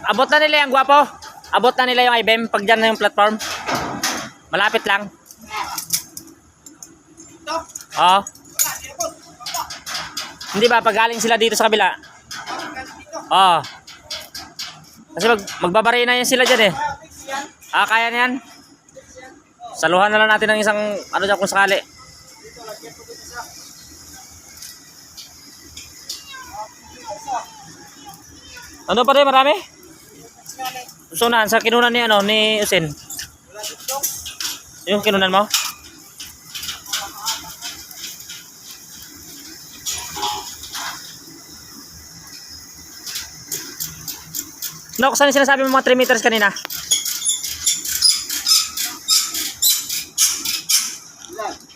Abot na nila yung gwapo. Abot na nila yung I-beam. Pag dyan na yung platform. Malapit lang. Oo. Hindi ba? Pag galing sila dito sa kabila. Oo. Kasi magbabari na yan sila dyan eh. Kaya na yan. Saluhan na lang natin ng isang ano dyan kung sakali. Ano pa rin marami? Susunan sa kinunan ni ano ni Usin. Yung kinunan mo? No, saan yung sinasabi mo mga 3 meters kanina?